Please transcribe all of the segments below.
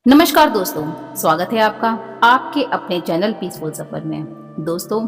नमस्कार दोस्तों, स्वागत है आपका आपके अपने चैनल पीसफुल सफर में। दोस्तों,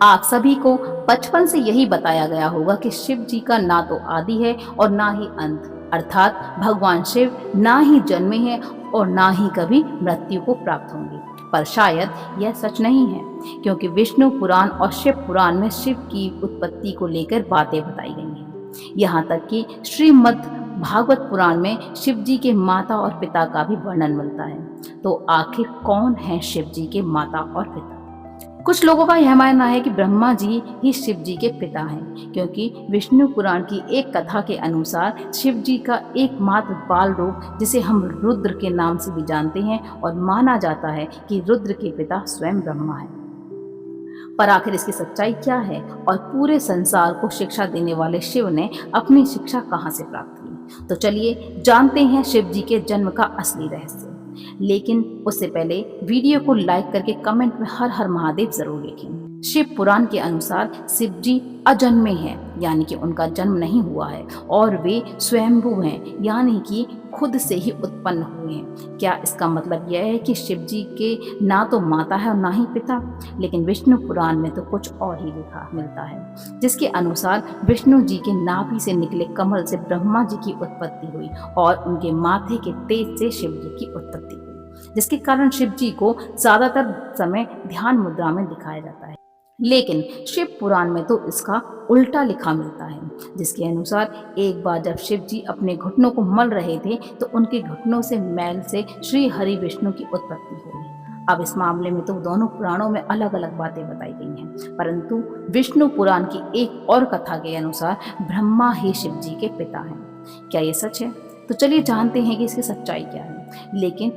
आप सभी को बचपन से यही बताया गया होगा कि शिव जी का ना तो आदि है और ना ही अंत, अर्थात भगवान शिव ना ही जन्मे हैं और ना ही कभी मृत्यु को प्राप्त होंगे। पर शायद यह सच नहीं है, क्योंकि विष्णु पुराण और शिव पुराण में शिव की उत्पत्ति को लेकर बातें बताई गई हैं। यहाँ तक कि श्रीमद् भागवत पुराण में शिव जी के माता और पिता का भी वर्णन मिलता है। तो आखिर कौन है शिव जी के माता और पिता? कुछ लोगों का यह मानना है कि ब्रह्मा जी ही शिव जी के पिता हैं, क्योंकि विष्णु पुराण की एक कथा के अनुसार शिव जी का एकमात्र बाल रूप, जिसे हम रुद्र के नाम से भी जानते हैं, और माना जाता है कि रुद्र के पिता स्वयं ब्रह्मा है। पर आखिर इसकी सच्चाई क्या है और पूरे संसार को शिक्षा देने वाले शिव ने अपनी शिक्षा कहाँ से प्राप्त की? तो चलिए जानते हैं शिव जी के जन्म का असली रहस्य। लेकिन उससे पहले वीडियो को लाइक करके कमेंट में हर हर महादेव जरूर लिखें। शिव पुराण के अनुसार शिव जी अजन्मे हैं, यानी कि उनका जन्म नहीं हुआ है, और वे स्वयंभू हैं, यानी कि खुद से ही उत्पन्न हुए हैं। क्या इसका मतलब यह है कि शिव जी के ना तो माता है और ना ही पिता? लेकिन विष्णु पुराण में तो कुछ और ही लिखा मिलता है, जिसके अनुसार विष्णु जी के नाभि से निकले कमल से ब्रह्मा जी की उत्पत्ति हुई और उनके माथे के तेज से शिव जी की उत्पत्ति हुई, जिसके कारण शिव जी को ज्यादातर समय ध्यान मुद्रा में दिखाया जाता है। लेकिन शिव पुराण में तो इसका उल्टा लिखा मिलता है, जिसके अनुसार एक बार जब शिव जी अपने घुटनों को मल रहे थे तो उनके घुटनों से मैल से श्री हरि विष्णु की उत्पत्ति हुई। अब इस मामले में तो दोनों पुराणों में अलग अलग बातें बताई गई हैं, परंतु विष्णु पुराण की एक और कथा के अनुसार ब्रह्मा ही शिव जी के पिता हैं। क्या ये सच है? तो चलिए जानते हैं कि इसकी सच्चाई क्या है। लेकिन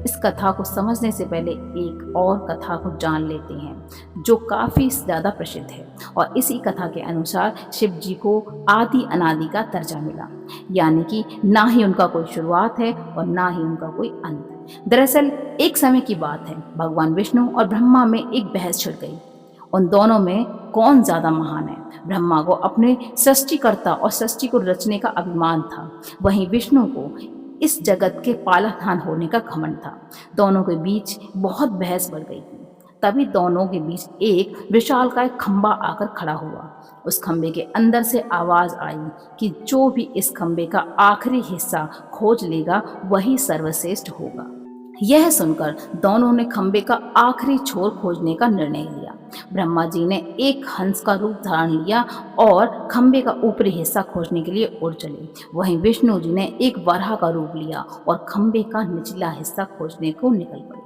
इस कथा को समझने से पहले एक और कथा को जान लेते हैं, जो काफी ज्यादा प्रसिद्ध है। और इसी कथा के अनुसार शिव जी को आदि अनादि का दर्जा मिला, यानी कि ना ही उनका कोई शुरुआत है और ना ही उनका कोई अंत। दरअसल एक समय की बात है, भगवान विष्णु और ब्रह्मा में एक बहस छिड़ गई। उन दोनों में कौन ज्यादा महान है? ब्रह्मा को अपने सृष्टिकर्ता और सृष्टि को रचने का अभिमान था, वहीं विष्णु को इस जगत के पालनहार होने का घमंड था। दोनों के बीच बहुत बहस बढ़ गई थी। तभी दोनों के बीच एक विशालकाय खंबा आकर खड़ा हुआ। उस खंबे के अंदर से आवाज आई कि जो भी इस खंबे का आखिरी हिस्सा खोज लेगा वही सर्वश्रेष्ठ होगा। यह सुनकर दोनों ने खंबे का आखिरी छोर खोजने का निर्णय लिया। ब्रह्मा जी ने एक हंस का रूप धारण लिया और खंबे का ऊपरी हिस्सा खोजने के लिए उड़ चले। वहीं विष्णु जी ने एक वराह का रूप लिया और खंबे का निचला हिस्सा खोजने को निकल पड़े।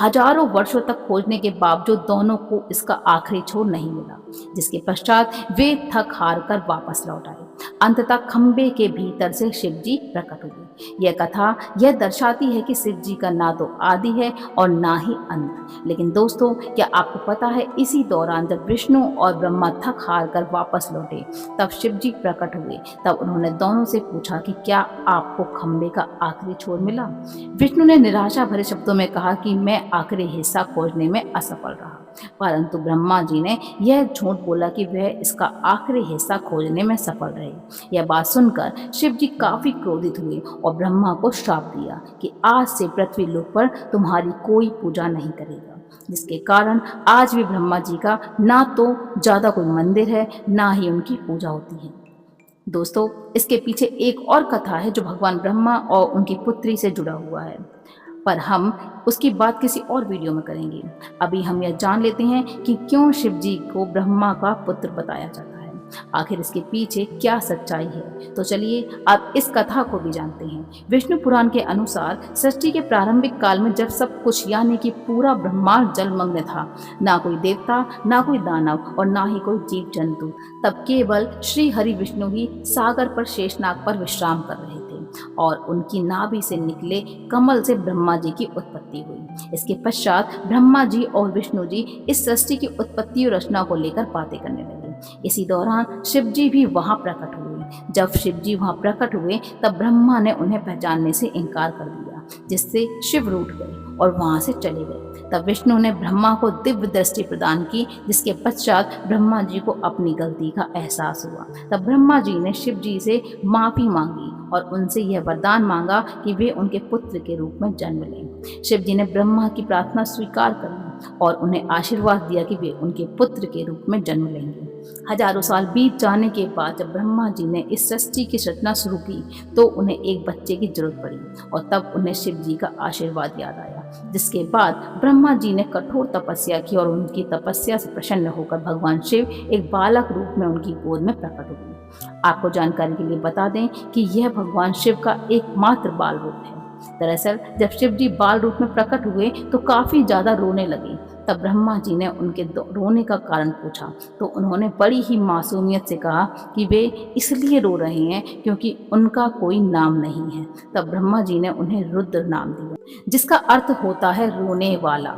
हजारों वर्षों तक खोजने के बावजूद दोनों को इसका आखिरी छोर नहीं मिला, जिसके पश्चात वे थक हार कर वापस लौट आए। अंततः खंबे के भीतर से शिव जी प्रकट हुए। यह कथा यह दर्शाती है कि शिव जी का ना तो आदि है और ना ही अंत। लेकिन दोस्तों, क्या आपको पता है, इसी दौरान जब विष्णु और ब्रह्मा थक हार कर वापस लौटे, तब शिव जी प्रकट हुए। तब उन्होंने दोनों से पूछा कि क्या आपको खंबे का आखिरी छोर मिला? विष्णु ने निराशा भरे शब्दों में कहा कि मैं आखिरी हिस्सा खोजने में असफल रहा। परंतु ब्रह्मा जी ने यह झूठ बोला कि वह इसका आखिरी हिस्सा खोजने में सफल रहे। यह बात सुनकर शिव जी काफी क्रोधित हुए और ब्रह्मा को श्राप दिया कि आज से पृथ्वी लोक पर तुम्हारी कोई पूजा नहीं करेगा, जिसके कारण आज भी ब्रह्मा जी का ना तो ज्यादा कोई मंदिर है, ना ही उनकी पूजा होती है। दोस्तों, इसके पीछे एक और कथा है जो भगवान ब्रह्मा और उनकी पुत्री से जुड़ा हुआ है, पर हम उसकी बात किसी और वीडियो में करेंगे। अभी हम यह जान लेते हैं कि क्यों शिव जी को ब्रह्मा का पुत्र बताया जाता है। आखिर इसके पीछे क्या सच्चाई है? तो चलिए अब इस कथा को भी जानते हैं। विष्णु पुराण के अनुसार सृष्टि के प्रारंभिक काल में जब सब कुछ, यानी कि पूरा ब्रह्मांड जलमग्न था, ना कोई देवता, ना कोई दानव और ना ही कोई जीव जंतु, तब केवल श्री हरि विष्णु ही सागर पर शेषनाग पर विश्राम कर रहे थे और उनकी नाभि से निकले कमल से ब्रह्मा जी की उत्पत्ति हुई। इसके पश्चात ब्रह्मा जी और विष्णु जी इस सृष्टि की उत्पत्ति और रचना को लेकर बातें करने लगे। इसी दौरान शिव जी भी वहां प्रकट हुए। जब शिव जी वहां प्रकट हुए तब ब्रह्मा ने उन्हें पहचानने से इनकार कर दिया। जिससे शिव रूठ गए और वहां से चले गए। तब विष्णु ने ब्रह्मा को दिव्य दृष्टि प्रदान की, जिसके पश्चात ब्रह्मा जी को अपनी गलती का एहसास हुआ। तब ब्रह्मा जी ने शिव जी से माफी मांगी और उनसे यह वरदान मांगा कि वे उनके पुत्र के रूप में जन्म लें। शिव जी ने ब्रह्मा की प्रार्थना स्वीकार कर ली और उन्हें आशीर्वाद दिया कि वे उनके पुत्र के रूप में जन्म लेंगे। हजारों साल बीत जाने के बाद जब ब्रह्मा जी ने इस सृष्टि की रचना शुरू की तो उन्हें एक बच्चे की जरूरत पड़ी और तब उन्हें शिव जी का आशीर्वाद याद आया, जिसके बाद ब्रह्मा जी ने कठोर तपस्या की और उनकी तपस्या से प्रसन्न होकर भगवान शिव एक बालक रूप में उनकी गोद में प्रकट हुए। आपको जानकारी के लिए बता दें कि यह भगवान शिव का एकमात्र बाल रूप है। दरअसल जब शिव जी बाल रूप में प्रकट हुए तो काफी ज्यादा रोने लगे। तब ब्रह्मा जी ने उनके रोने का कारण पूछा तो उन्होंने बड़ी ही मासूमियत से कहा कि वे इसलिए रो रहे हैं क्योंकि उनका कोई नाम नहीं है। तब ब्रह्मा जी ने उन्हें रुद्र नाम दिया, जिसका अर्थ होता है रोने वाला।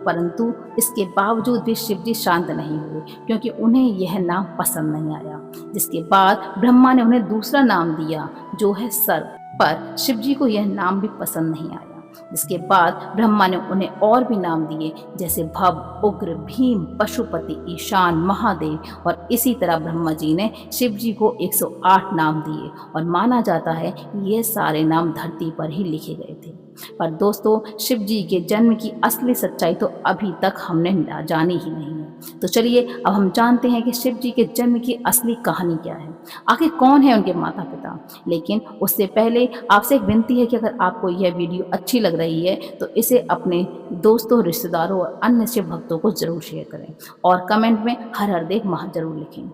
परंतु इसके बावजूद भी शिव जी शांत नहीं हुए क्योंकि उन्हें यह नाम पसंद नहीं आया। जिसके बाद ब्रह्मा ने उन्हें दूसरा नाम दिया जो है सर्प, पर शिव जी को यह नाम भी पसंद नहीं आया। जिसके बाद ब्रह्मा ने उन्हें और भी नाम दिए, जैसे भव, उग्र, भीम, पशुपति, ईशान, महादेव, और इसी तरह ब्रह्मा जी ने शिव जी को 108 नाम दिए और माना जाता है कि ये सारे नाम धरती पर ही लिखे गए थे। पर दोस्तों, शिव जी के जन्म की असली सच्चाई तो अभी तक हमने जानी ही नहीं है। तो चलिए अब हम जानते हैं कि शिव जी के जन्म की असली कहानी क्या है, आखिर कौन है उनके माता पिता। लेकिन उससे पहले आपसे एक विनती है कि अगर आपको यह वीडियो अच्छी लग रही है तो इसे अपने दोस्तों, रिश्तेदारों और अन्य शिव भक्तों को जरूर शेयर करें और कमेंट में हर हर देव महा जरूर लिखें।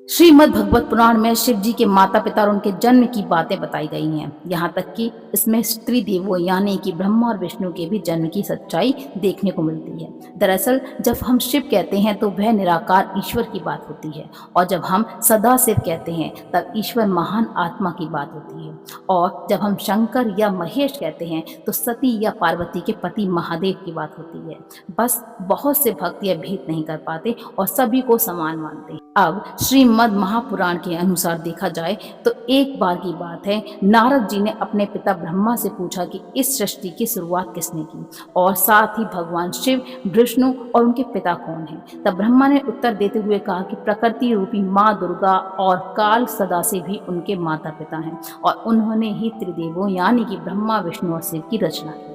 श्रीमद् भगवत पुराण में शिव जी के माता पिता और उनके जन्म की बातें बताई गई हैं। यहाँ तक कि इसमें त्रिदेवों यानी कि ब्रह्मा और विष्णु के भी जन्म की सच्चाई देखने को मिलती है। दरअसल जब हम शिव कहते हैं तो वह निराकार ईश्वर की बात होती है, और जब हम सदा शिव कहते हैं तब ईश्वर महान आत्मा की बात होती है, और जब हम शंकर या महेश कहते हैं तो सती या पार्वती के पति महादेव की बात होती है। बस बहुत से भक्त यह भेद नहीं कर पाते और सभी को समान मानते हैं। अब श्रीमद् महापुराण के अनुसार देखा जाए तो एक बार की बात है, नारद जी ने अपने पिता ब्रह्मा से पूछा कि इस सृष्टि की शुरुआत किसने की, और साथ ही भगवान शिव, विष्णु और उनके पिता कौन हैं। तब ब्रह्मा ने उत्तर देते हुए कहा कि प्रकृति रूपी माँ दुर्गा और काल सदाशिव भी उनके माता पिता हैं, और उन्होंने ही त्रिदेवों यानी कि ब्रह्मा, विष्णु और शिव की रचना की।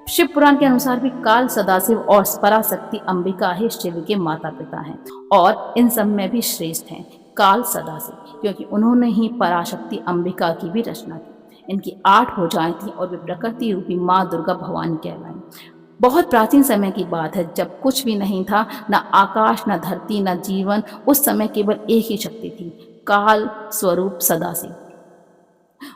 शिव पुराण के अनुसार भी काल, सदाशिव और पराशक्ति अंबिका ही शिव के माता पिता हैं, और इन सब में भी श्रेष्ठ हैं काल सदाशिव, क्योंकि उन्होंने ही पराशक्ति अंबिका की भी रचना की। इनकी 8 भुजाएं थी और वे प्रकृति रूपी माँ दुर्गा भवानी कहलाएं। बहुत प्राचीन समय की बात है, जब कुछ भी नहीं था, न आकाश, न धरती, न जीवन। उस समय केवल एक ही शक्ति थी, काल स्वरूप सदाशिव।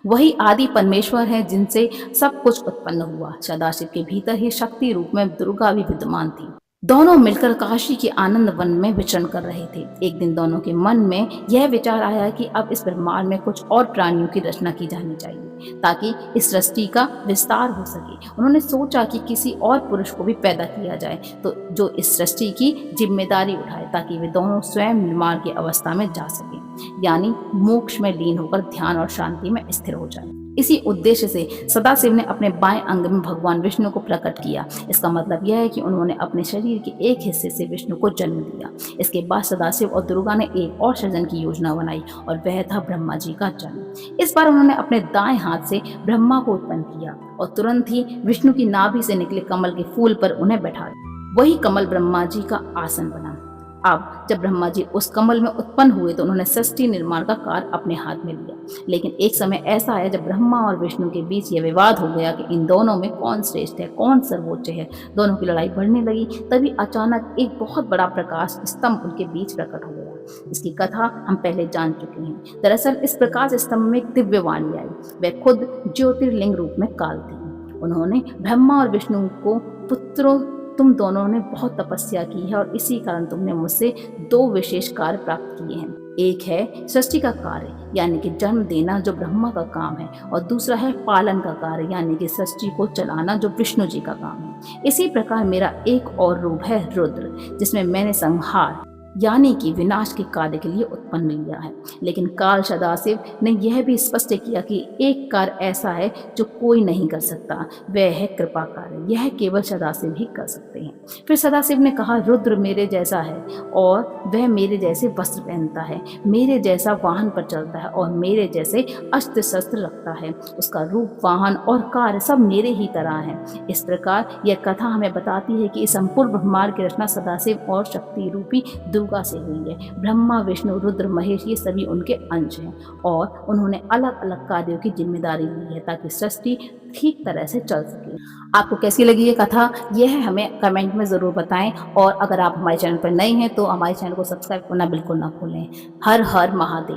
वही आदि परमेश्वर है जिनसे सब कुछ उत्पन्न हुआ। सदाशिव के भीतर ही शक्ति रूप में दुर्गा भी विद्यमान थी। दोनों मिलकर काशी के आनंद वन में विचरण कर रहे थे। एक दिन दोनों के मन में यह विचार आया कि अब इस ब्रह्मांड में कुछ और प्राणियों की रचना की जानी चाहिए ताकि इस सृष्टि का विस्तार हो सके। उन्होंने सोचा कि किसी और पुरुष को भी पैदा किया जाए तो जो इस सृष्टि की जिम्मेदारी उठाए, ताकि वे दोनों स्वयं निर्माण की अवस्था में जा सके, यानी मोक्ष में लीन होकर ध्यान और शांति में स्थिर हो जाए। इसी उद्देश्य से सदाशिव ने अपने बाएं अंग में भगवान विष्णु को प्रकट किया। इसका मतलब यह है कि उन्होंने अपने शरीर के एक हिस्से से विष्णु को जन्म दिया। इसके बाद सदाशिव और दुर्गा ने एक और सृजन की योजना बनाई और वह था ब्रह्मा जी का जन्म। इस बार उन्होंने अपने दाएं हाथ से ब्रह्मा को उत्पन्न किया और तुरंत ही विष्णु की नाभि से निकले कमल के फूल पर उन्हें बैठा दिया। वही कमल ब्रह्मा जी का आसन बना। अब जब ब्रह्मा जी उस कमल में उत्पन्न हुए तो उन्होंने सृष्टि निर्माण का कार्य अपने हाथ में लिया। लेकिन एक समय ऐसा आया जब ब्रह्मा और विष्णु के बीच यह विवाद हो गया कि इन दोनों में कौन श्रेष्ठ है, कौन सर्वोच्च है। दोनों की लड़ाई बढ़ने लगी। तभी अचानक एक बहुत बड़ा प्रकाश स्तंभ उनके बीच प्रकट हो गया। इसकी कथा हम पहले जान चुके हैं। दरअसल इस प्रकाश स्तंभ में एक दिव्य वाणी आई। वह खुद ज्योतिर्लिंग रूप में काल थी। उन्होंने ब्रह्मा और विष्णु को पुत्रों, तुम दोनों ने बहुत तपस्या की है और इसी कारण तुमने मुझसे 2 विशेष कार्य प्राप्त किए हैं। एक है सृष्टि का कार्य यानी कि जन्म देना जो ब्रह्मा का काम है, और दूसरा है पालन का कार्य यानी कि सृष्टि को चलाना जो विष्णु जी का काम है। इसी प्रकार मेरा एक और रूप है रुद्र, जिसमें मैंने संहार यानी कि विनाश के कार्य के लिए उत्पन्न लिया है। लेकिन काल सदाशिव ने यह भी स्पष्ट किया कि एक कार्य ऐसा है जो कोई नहीं कर सकता, वह है कृपा कार्य। यह केवल सदाशिव ही कर सकते हैं। फिर सदाशिव ने कहा, रुद्र मेरे जैसा है और वह मेरे जैसे वस्त्र पहनता है, मेरे जैसा वाहन पर चलता है और मेरे जैसे अस्त्र शस्त्र रखता है। उसका रूप, वाहन और कार्य सब मेरे ही तरह है। इस प्रकार यह कथा हमें बताती है कि इस संपूर्ण ब्रह्मांड की रचना सदाशिव और शक्ति रूपी दुर्गा से हुई है। ब्रह्मा, विष्णु, रुद्र, महेश ये सभी उनके अंश हैं और उन्होंने अलग अलग कार्यों की जिम्मेदारी ली है ताकि सृष्टि ठीक तरह से चल सके। आपको कैसी लगी ये कथा, यह हमें कमेंट में ज़रूर बताएं और अगर आप हमारे चैनल पर नए हैं तो हमारे चैनल को सब्सक्राइब करना बिल्कुल ना भूलें। हर हर महादेव।